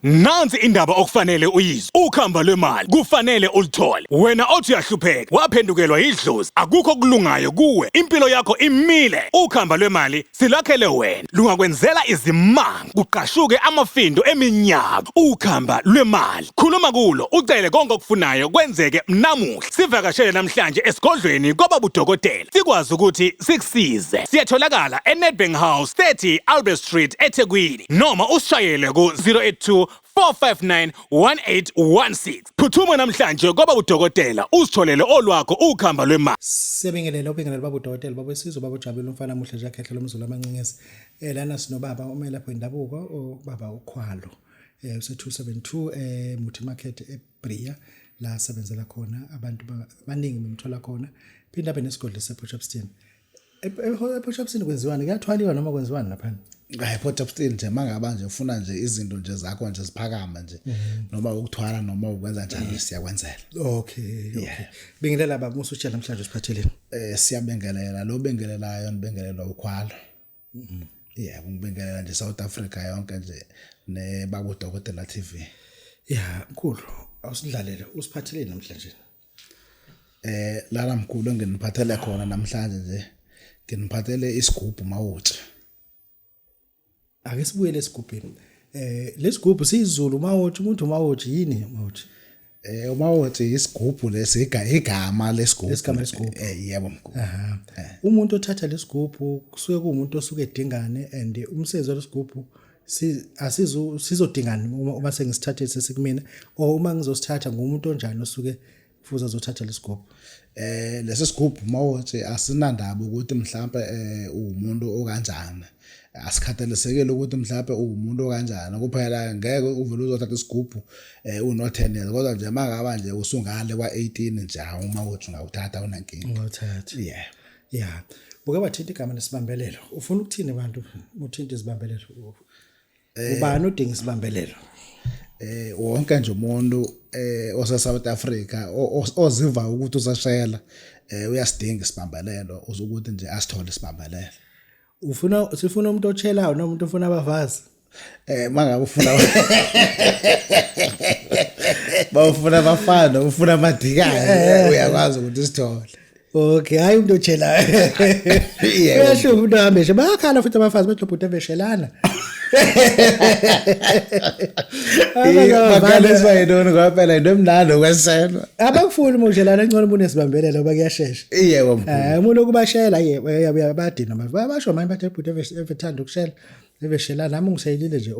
Nansi indaba okufanele uyizwe. Ukhamba lwemali kufanele ulithole. Wena othi uyahlupheka, waphendukelwa idlozi, akukho kulungayo kuwe. Impilo yakho imile. Ukhamba lwemali silakhele wena. Lungakwenzela izimanga, kuqashuke amafindo eminyaka. Ukhamba lwemali. Khuluma kulo, ucele konke okufunayo kwenzeke namuhla. Sivakashele namhlanje esigodlweni kwababa udokotela. Sikwazi ukuthi sikusize. Siyatholakala eNedbank House 30 Albert Street eThekwini noma usishayele ku 082 459 1816. Phuthuma namhlanje kwababa udokotela usitholele olwakho ukhamba lwemali. Siyabingelela ubingelela baba udokotela baba wesizwe baba uJabulile umfana muhle nje akhehlela umzulu amancingezi. Lana sinobaba omelapho indabuko ubaba uKhwalo. Use272 Muthi Market eBria la sebenzela khona abantu baningi bemthola khona. Phinda abe nesigodlo sePortshepstone. ePortshepstone kwenziwani kuyathwaliwa noma kwenziwani lapha? Hayi Portshepstone nje mangaba nje ufuna nje izinto nje zakho nje ziphakama nje noma ukuthwala noma ukwenza njani siyakwenzela. Okay. Bingelela baba musutshela namhlanje usiphatheleni. Siyabengelela lo bengelelayo nibengelelwa uKhwalo. Ngibingelela nje South Africa yonke nje ne baba udokotela TV. Mkhulu awusidlalele usiphatheleni namhlanje. Lana mkhulu nginiphathele khona namhlanje nje nginiphathele isigubhu mawuthi. Ake sibuyele esigubhini. Lesigubhu sizulu mawuthi umuntu mawuthi yini mawuthi? Mawuthi isigubhu lesi igama lesigubhu. Lesigama lesigubhu. Yebo mkhulu. Umuntu othatha lesigubhu kusuke kuumuntu osuke edingane and umsebenzi lesigubhu sizodingana uma sengisithathe sekumina o uma ngizosithatha ngumuntu onjani osuke futhi azothatha lesigubhu. Lesi sigubhu mawuthi asinandaba ukuthi mhlawumbe umuntu okanjani. Asikhathalisekile ukuthi mhlawumbe umuntu okanjani kuphela ngeke uvele uzothatha isigubhu uno 10 years kodwa nje mangaba nje usungale kwa18 nje uma uthi ungawuthatha unankingi. Ungawuthatha. Buke bathinta igama lesibambelelo. Ufuna ukuthini abantu uthinta izibambelelo? Ubani udinga isibambelelo? Wonke nje umuntu ose South Africa oziva ukuthi usashela uyasidinga isibambelelo uzokuthi nje asithole isibambelelo. Sifuna umuntu otshelayo noma umuntu ofuna abafazi? Mangabe ufuna bawufuna abafana ufuna amadikayo uyakwazi ukuthi usithole. Okay, hayi umuntu otshelayo. Uyasho umuntu ahambe nje bayakhala futhi abafazi bethi ubhuti eveshelana. Bakhaleswa yidona ngoba phela into emnandi okwesenwa. Abakufuni umushelana engcono umuntu esibambelelo bakuyashesha. Yebo mkhulu. Umuntu okubashela bayadina basho manje bathe ubhuti evethanda ukushela eveshelana nami ngisayilile nje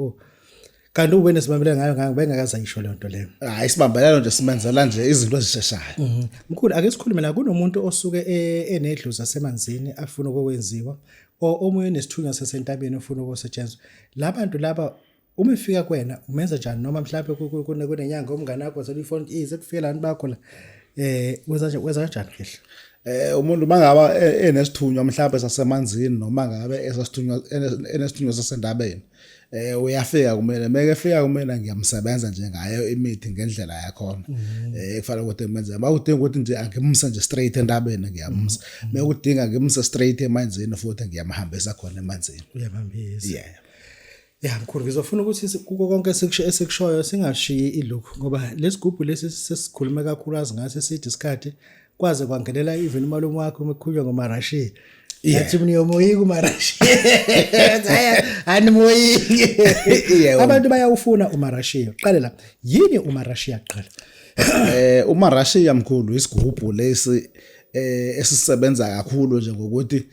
kanti ube nesibambelelo ngayo bengakazayisho le nto leyo. Hayi isibambelelo nje simenzela nje izinto ezisheshayo. Mkhulu ake sikhulume la kunomuntu osuke enedlozi asemanzini afuna ukwenziwa omunye nesithunywa sasentabeni ufuna ukusetshenzwa. Labantu laba uma efika kwena umenza njani noma mhlawumbe kunenyanga omngane wakho selifoni sekufika lana bakho la wenza kanjani kahle? Umuntu mangaba enesithunywa mhlawumbe sasemanzini noma ngabe enesithunywa sasendabeni uyafika kumele meke efika kumele ngiyamsebenza nje ngayo imithi ngendlela yakho kufanele ukuthi menze mawudinga ukuthi nje angimse nje straight endabeni ngiyamsa mekudinga ngimse straight emanzini futhi ngiyamhambisa khona emanzini uyamhambisa. Mkhulu ngizofuna ukuthi kuko konke esikushoyo singashiyi ilokhu ngoba lesigubhu lesi sesikhulume kakhulu azingase sithi isikhathi kwaze kwangelela even umalume wakho umkhulwa ngoMarashiya. Yathi mina yomoyika uMarashiya. Animoyiki. Abantu bayawufuna uMarashiya. Qale la. Yini uMarashiya qala? uMarashiya mkhulu isigubhu lesi esisebenza kakhulu nje ngokuthi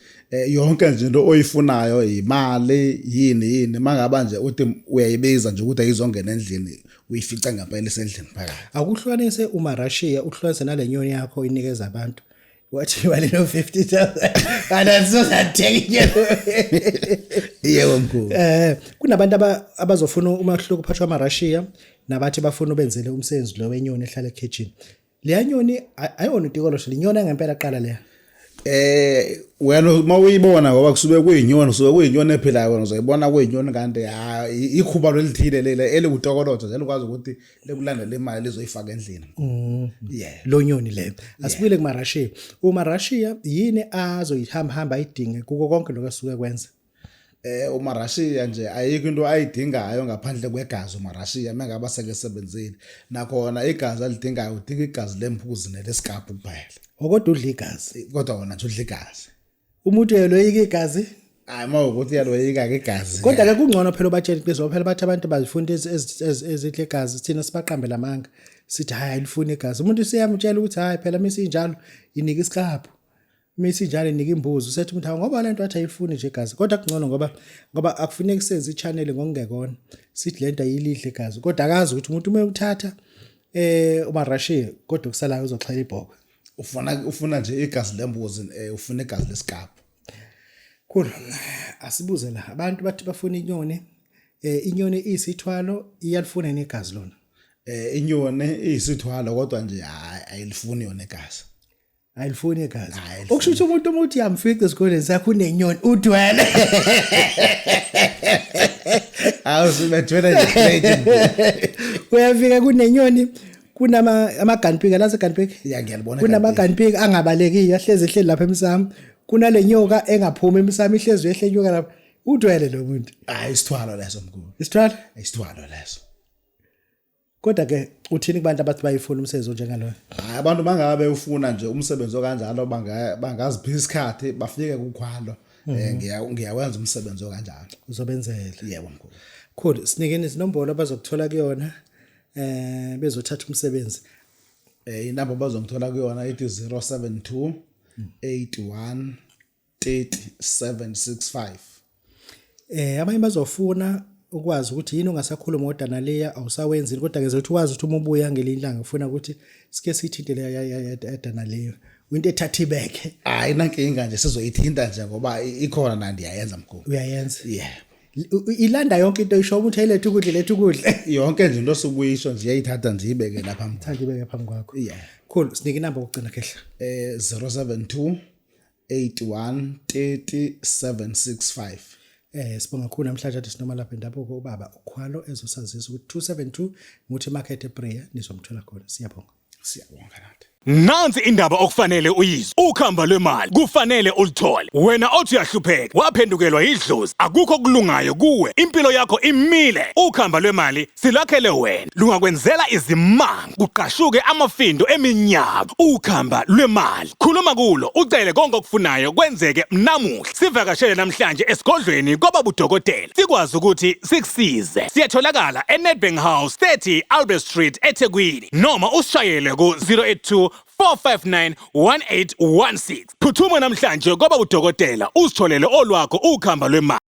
yonke nje into oyifunayo imali yini mangaba nje uthi uyayibiza nje ukuthi ayizongena endlini uyifica ngempela esendlini phakathi. Akuhlukanise uMarashiya uhlukanise nalenyoni yakho inikeza abantu. Wathi wale no 50,000 kana sizothenga. Yebo mkhulu. Kunabantu abazofuna uma kuhluka uphathwa amarashiya nabathi bafuna ubenzele umsebenzi lo wenyoni ehlala ekitchen. Le nyoni ayona utikolo shili inyoni ngempela qala leya. Wena mawuyibona ngoba kusube kuyinyoni kusube kuyinyoni ephilayo wena uzoyibona kuyinyoni kanti ikhuba lelithile lele elikutokolotho nje likwazi ukuthi lekulandela imali lizoyifaka endlini. Lo nyoni le asibile kuMarashiya uMarashiya yini azoyihamba idinge kuko konke lokho asuke kwenza. uMarashiya nje ayikho into ayidingayo ngaphandle kwegazi uMarashiya mangaba seke sebenzile nakhona igazi alidingayo udinga igazi lembuzi nelesikapu kuphela Okodwa udla igazi. kodwa wona nje udla igazi Umuntu uyeloyika igazi. hayi mawukuthi yaloyika ke igazi Kodwa ke kungcono phela ubatshela iqiniso phela bathi abantu bazifunda ezidle igazi thina sibaqambela amanga sithi hayi alifuni igazi umuntu siyamtshela ukuthi hayi phela mesinjalo inika isiqaphu mesinjalo inika imbuzi usethi umuntu hayi ngoba lento athi ayifuni nje igazi kodwa kungcono ngoba akufuneki senze i-channel ngokungekona sithi lento ayilidle igazi kodwa akazi ukuthi umuntu uma uthatha uMarashiya kodwa kusalayo uzoxhela ibhokwe ufuna nje igazi lembuzi ufuna igazi lesikapu cool asibuze la abantu bathi bafuna inyoni inyoni isithwalo iyalifuna negazi lona inyoni iyisithwalo kodwa nje ayilifuni yona igazi ayilifuni igazi okusho ukuthi umuntu umuthi yamfica esikoleni sakho unenyoni udwele awusibethwele nje uyafika kunenyoni kunama amaganpika lase ganpika ngiyalibona kunamaganpika angabalekiyo ahlezi ehleli lapha emsamo kunale nyoka engaphumi emsamo ihlezi ehle nyoka lapha udwele lo muntu isithwalo leso mkhulu isithwalo isithwalo leso kodwa ke uthini kubantu abathi bayifuna umsebenzi onjengaloyo hayi abantu bangabe ufuna nje umsebenzi okanjalo bangaziphi isikhathi bafike kukhwalo ngiyawenza umsebenzi okanjalo uzobenzela yebo mkhulu cool sinikeni izinombolo abazokuthola kuyona bezothatha umsebenzi inamba bazongithola kuyona ithi 072 81 30 765 abanye bazofuna ukwazi ukuthi yini ongasakhuluma ngodana leya awusawenzi kodwa ke zothi wazi ukuthi uma ubuya ngelinhlanga ufuna ukuthi sike sithinte le dana leyo into ethatha ibeke hayi nankinga nje sizoyithinta nje ngoba ikhona na ndiyayenza mkhulu uyayenza yeah ilanda yonke into isho ukuthi ayilethe ukudla yonke nje into osubuyisho nje iyayithatha nje ibeke lapha mkhulu thanda ibeke phambi kwakho yeah cool sinike inamba ukugcina khehla 072 81 30 765 sibonga kakhulu namhlanje athi sinoma lapha endabuko ubaba ukhwalo ezosazisa ukuthi 272 muthi market prayer nizomthola khona siyabonga nathi Nansi indaba okufanele uyizwe. Ukhamba lwemali kufanele ulithole. Wena othi uyahlupheka, waphendukelwa idlozi, akukho kulungayo kuwe. Impilo yakho imile. Ukhamba lwemali silakhele wena. Lungakwenzela izimanga, kuqashuke amafindo eminyaka. Ukhamba lwemali. Khuluma kulo, ucele konke okufunayo kwenzeke namuhla. Sivakashele namhlanje esigodlweni kwaba budokotela. Sikwazi ukuthi sikusize. Siyatholakala eNedbank House 30 Albert Street eThekwini noma usishayele ku 082 459 1816. Phuthuma namhlanje kwaba udokotela usitholele olwakho ukhamba lwemali.